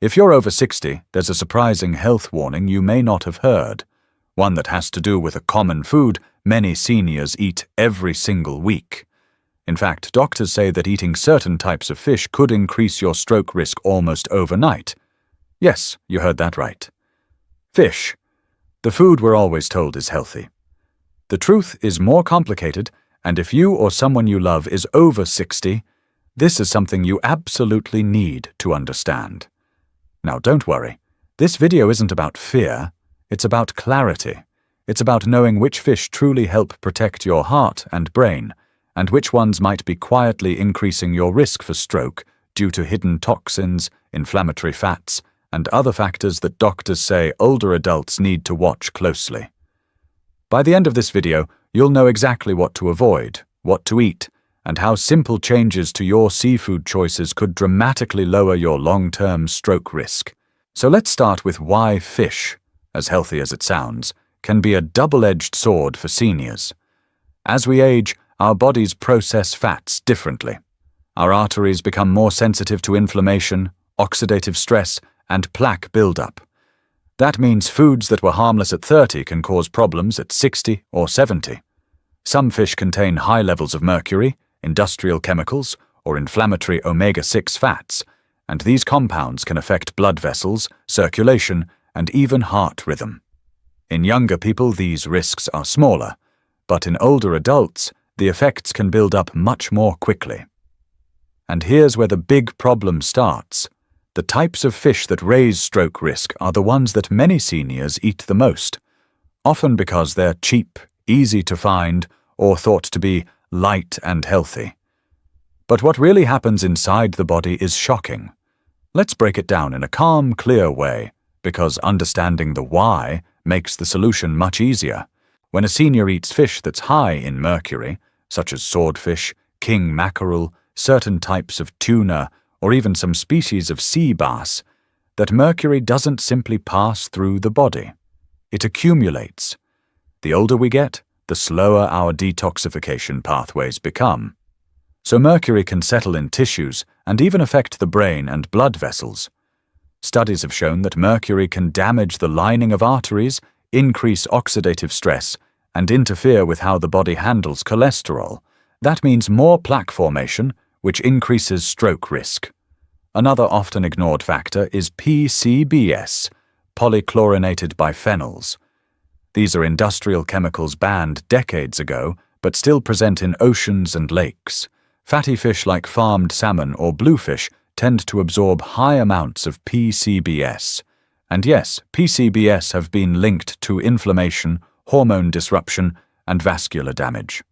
If you're over 60, there's a surprising health warning you may not have heard, one that has to do with a common food many seniors eat every single week. In fact, doctors say that eating certain types of fish could increase your stroke risk almost overnight. Yes, you heard that right. Fish. The food we're always told is healthy. The truth is more complicated, and if you or someone you love is over 60, this is something you absolutely need to understand. Now don't worry, this video isn't about fear, it's about clarity. It's about knowing which fish truly help protect your heart and brain, and which ones might be quietly increasing your risk for stroke due to hidden toxins, inflammatory fats, and other factors that doctors say older adults need to watch closely. By the end of this video, you'll know exactly what to avoid, what to eat, and how simple changes to your seafood choices could dramatically lower your long-term stroke risk. So let's start with why fish, as healthy as it sounds, can be a double-edged sword for seniors. As we age, our bodies process fats differently. Our arteries become more sensitive to inflammation, oxidative stress, and plaque buildup. That means foods that were harmless at 30 can cause problems at 60 or 70. Some fish contain high levels of mercury, industrial chemicals, or inflammatory omega-6 fats, and these compounds can affect blood vessels, circulation, and even heart rhythm. In younger people, these risks are smaller, but in older adults, the effects can build up much more quickly. And here's where the big problem starts. The types of fish that raise stroke risk are the ones that many seniors eat the most, often because they're cheap, easy to find, or thought to be light and healthy. But what really happens inside the body is shocking. Let's break it down in a calm, clear way, because understanding the why makes the solution much easier. When a senior eats fish that's high in mercury, such as swordfish, king mackerel, certain types of tuna, or even some species of sea bass, that mercury doesn't simply pass through the body. It accumulates. The older we get, the slower our detoxification pathways become. So mercury can settle in tissues and even affect the brain and blood vessels. Studies have shown that mercury can damage the lining of arteries, increase oxidative stress, and interfere with how the body handles cholesterol. That means more plaque formation, which increases stroke risk. Another often ignored factor is PCBs, polychlorinated biphenyls. These are industrial chemicals banned decades ago, but still present in oceans and lakes. Fatty fish like farmed salmon or bluefish tend to absorb high amounts of PCBs. And yes, PCBs have been linked to inflammation, hormone disruption, and vascular damage.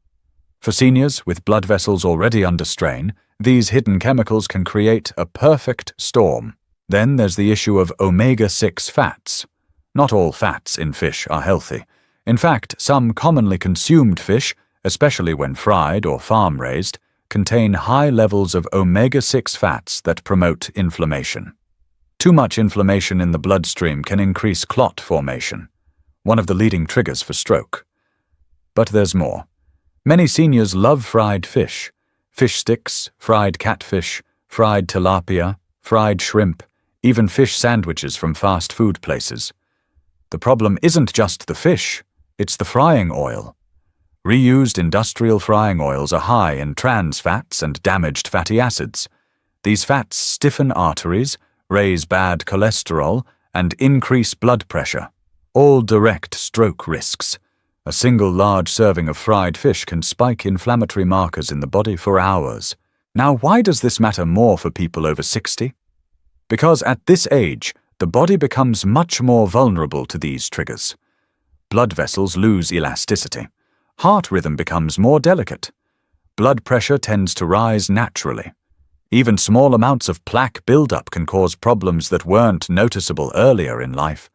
For seniors with blood vessels already under strain, these hidden chemicals can create a perfect storm. Then there's the issue of omega-6 fats. Not all fats in fish are healthy. In fact, some commonly consumed fish, especially when fried or farm-raised, contain high levels of omega-6 fats that promote inflammation. Too much inflammation in the bloodstream can increase clot formation, one of the leading triggers for stroke. But there's more. Many seniors love fried fish. Fish sticks, fried catfish, fried tilapia, fried shrimp, even fish sandwiches from fast food places. The problem isn't just the fish, it's the frying oil. Reused industrial frying oils are high in trans fats and damaged fatty acids. These fats stiffen arteries, raise bad cholesterol, and increase blood pressure, all direct stroke risks. A single large serving of fried fish can spike inflammatory markers in the body for hours. Now, why does this matter more for people over 60? Because at this age, the body becomes much more vulnerable to these triggers. Blood vessels lose elasticity. Heart rhythm becomes more delicate. Blood pressure tends to rise naturally. Even small amounts of plaque buildup can cause problems that weren't noticeable earlier in life.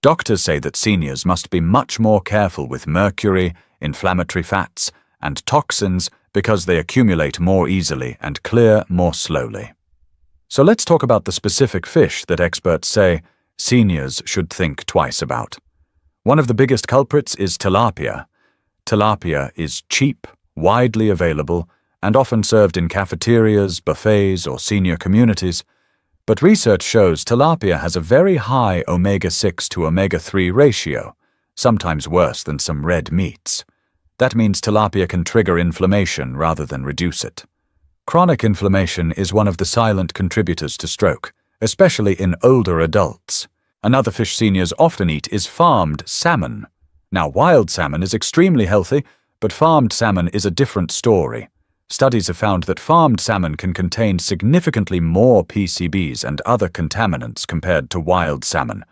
Doctors say that seniors must be much more careful with mercury, inflammatory fats, and toxins because they accumulate more easily and clear more slowly. So let's talk about the specific fish that experts say seniors should think twice about. One of the biggest culprits is tilapia. Tilapia is cheap, widely available, and often served in cafeterias, buffets, or senior communities. But research shows tilapia has a very high omega-6 to omega-3 ratio, sometimes worse than some red meats. That means tilapia can trigger inflammation rather than reduce it. Chronic inflammation is one of the silent contributors to stroke, especially in older adults. Another fish seniors often eat is farmed salmon. Now, wild salmon is extremely healthy, but farmed salmon is a different story. Studies have found that farmed salmon can contain significantly more PCBs and other contaminants compared to wild salmon.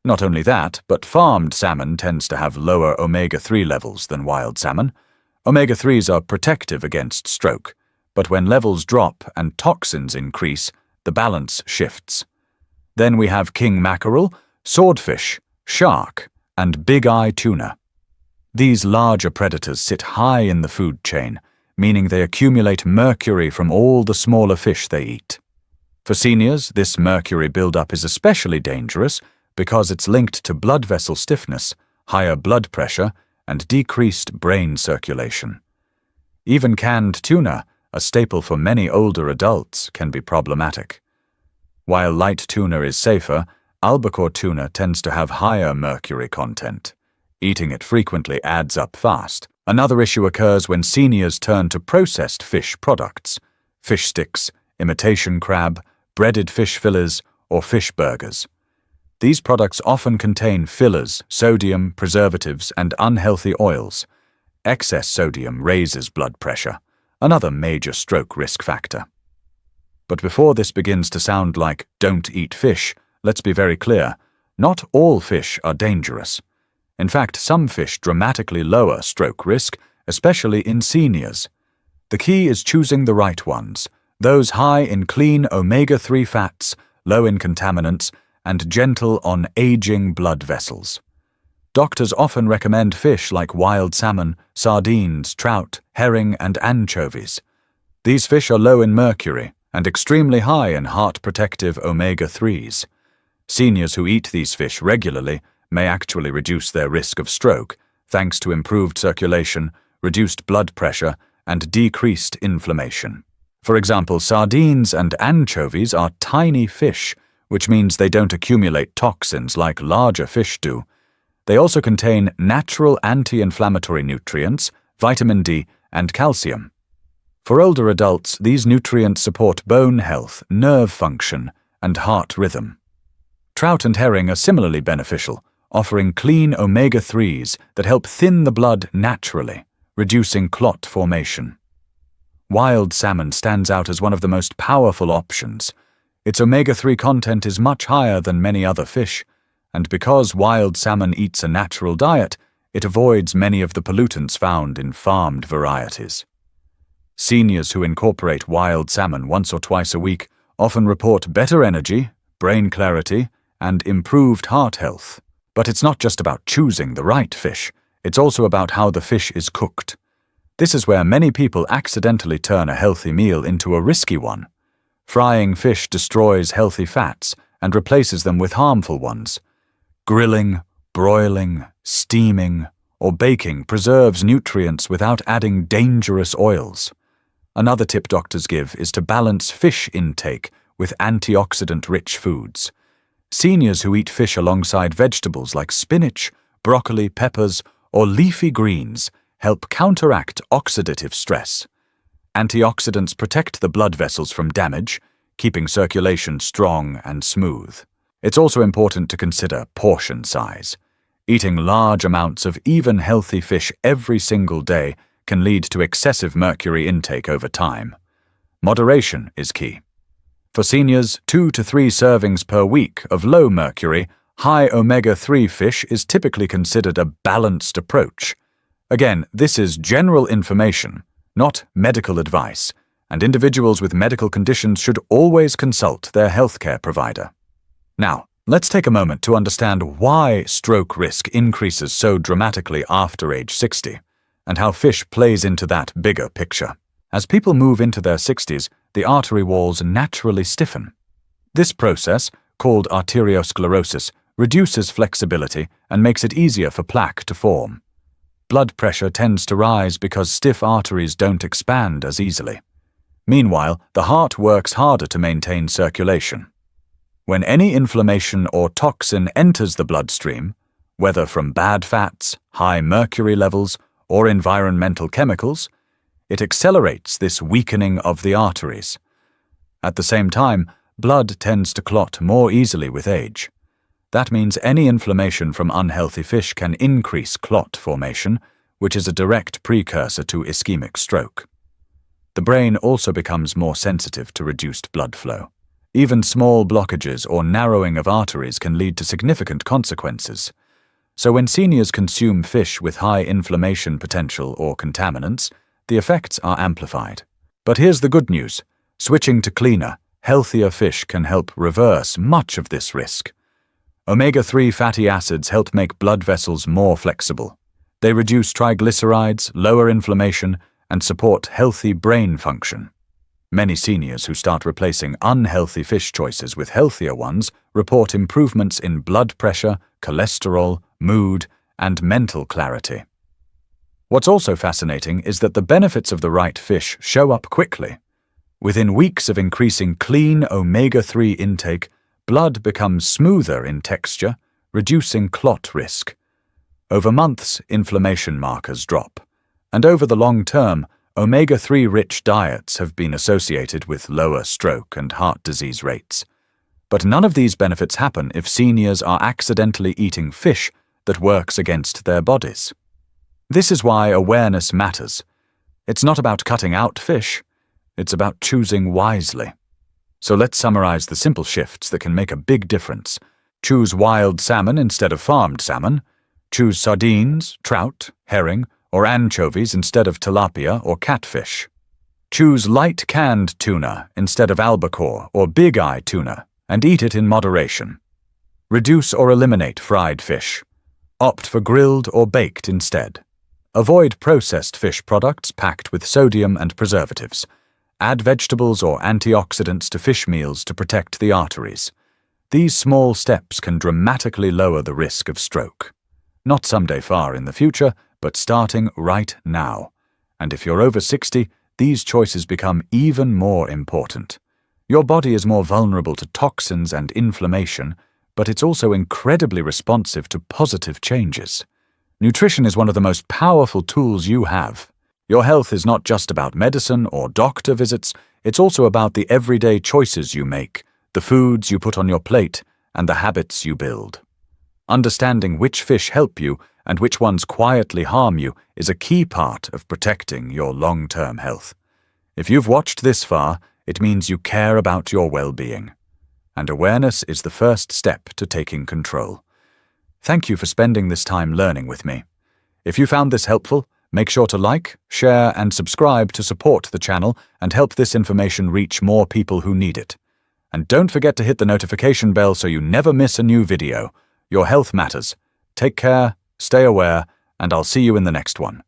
Not only that, but farmed salmon tends to have lower omega-3 levels than wild salmon. Omega-3s are protective against stroke, but when levels drop and toxins increase, the balance shifts. Then we have king mackerel, swordfish, shark, and big-eye tuna. These larger predators sit high in the food chain, meaning they accumulate mercury from all the smaller fish they eat. For seniors, this mercury buildup is especially dangerous because it's linked to blood vessel stiffness, higher blood pressure, and decreased brain circulation. Even canned tuna, a staple for many older adults, can be problematic. While light tuna is safer, albacore tuna tends to have higher mercury content. Eating it frequently adds up fast. Another issue occurs when seniors turn to processed fish products, fish sticks, imitation crab, breaded fish fillers, or fish burgers. These products often contain fillers, sodium, preservatives, and unhealthy oils. Excess sodium raises blood pressure, another major stroke risk factor. But before this begins to sound like "don't eat fish," let's be very clear. Not all fish are dangerous. In fact, some fish dramatically lower stroke risk, especially in seniors. The key is choosing the right ones, those high in clean omega-3 fats, low in contaminants, and gentle on aging blood vessels. Doctors often recommend fish like wild salmon, sardines, trout, herring, and anchovies. These fish are low in mercury and extremely high in heart-protective omega-3s. Seniors who eat these fish regularly may actually reduce their risk of stroke, thanks to improved circulation, reduced blood pressure, and decreased inflammation. For example, sardines and anchovies are tiny fish, which means they don't accumulate toxins like larger fish do. They also contain natural anti-inflammatory nutrients, vitamin D, and calcium. For older adults, these nutrients support bone health, nerve function, and heart rhythm. Trout and herring are similarly beneficial, offering clean omega-3s that help thin the blood naturally, reducing clot formation. Wild salmon stands out as one of the most powerful options. Its omega-3 content is much higher than many other fish, and because wild salmon eats a natural diet, it avoids many of the pollutants found in farmed varieties. Seniors who incorporate wild salmon once or twice a week often report better energy, brain clarity, and improved heart health. But it's not just about choosing the right fish, it's also about how the fish is cooked. This is where many people accidentally turn a healthy meal into a risky one. Frying fish destroys healthy fats and replaces them with harmful ones. Grilling, broiling, steaming, or baking preserves nutrients without adding dangerous oils. Another tip doctors give is to balance fish intake with antioxidant-rich foods. Seniors who eat fish alongside vegetables like spinach, broccoli, peppers, or leafy greens help counteract oxidative stress. Antioxidants protect the blood vessels from damage, keeping circulation strong and smooth. It's also important to consider portion size. Eating large amounts of even healthy fish every single day can lead to excessive mercury intake over time. Moderation is key. For seniors, 2 to 3 servings per week of low mercury, high omega-3 fish is typically considered a balanced approach. Again, this is general information, not medical advice, and individuals with medical conditions should always consult their healthcare provider. Now, let's take a moment to understand why stroke risk increases so dramatically after age 60, and how fish plays into that bigger picture. As people move into their 60s, the artery walls naturally stiffen. This process, called arteriosclerosis, reduces flexibility and makes it easier for plaque to form. Blood pressure tends to rise because stiff arteries don't expand as easily. Meanwhile, the heart works harder to maintain circulation. When any inflammation or toxin enters the bloodstream, whether from bad fats, high mercury levels, or environmental chemicals, it accelerates this weakening of the arteries. At the same time, blood tends to clot more easily with age. That means any inflammation from unhealthy fish can increase clot formation, which is a direct precursor to ischemic stroke. The brain also becomes more sensitive to reduced blood flow. Even small blockages or narrowing of arteries can lead to significant consequences. So when seniors consume fish with high inflammation potential or contaminants, the effects are amplified. But here's the good news. Switching to cleaner, healthier fish can help reverse much of this risk. Omega-3 fatty acids help make blood vessels more flexible. They reduce triglycerides, lower inflammation, and support healthy brain function. Many seniors who start replacing unhealthy fish choices with healthier ones report improvements in blood pressure, cholesterol, mood, and mental clarity. What's also fascinating is that the benefits of the right fish show up quickly. Within weeks of increasing clean omega-3 intake, blood becomes smoother in texture, reducing clot risk. Over months, inflammation markers drop. And over the long term, omega-3 rich diets have been associated with lower stroke and heart disease rates. But none of these benefits happen if seniors are accidentally eating fish that works against their bodies. This is why awareness matters. It's not about cutting out fish, it's about choosing wisely. So let's summarize the simple shifts that can make a big difference. Choose wild salmon instead of farmed salmon. Choose sardines, trout, herring, or anchovies instead of tilapia or catfish. Choose light canned tuna instead of albacore or big eye tuna, and eat it in moderation. Reduce or eliminate fried fish. Opt for grilled or baked instead. Avoid processed fish products packed with sodium and preservatives. Add vegetables or antioxidants to fish meals to protect the arteries. These small steps can dramatically lower the risk of stroke. Not someday far in the future, but starting right now. And if you're over 60, these choices become even more important. Your body is more vulnerable to toxins and inflammation, but it's also incredibly responsive to positive changes. Nutrition is one of the most powerful tools you have. Your health is not just about medicine or doctor visits, it's also about the everyday choices you make, the foods you put on your plate, and the habits you build. Understanding which fish help you and which ones quietly harm you is a key part of protecting your long-term health. If you've watched this far, it means you care about your well-being. And awareness is the first step to taking control. Thank you for spending this time learning with me. If you found this helpful, make sure to like, share, and subscribe to support the channel and help this information reach more people who need it. And don't forget to hit the notification bell so you never miss a new video. Your health matters. Take care, stay aware, and I'll see you in the next one.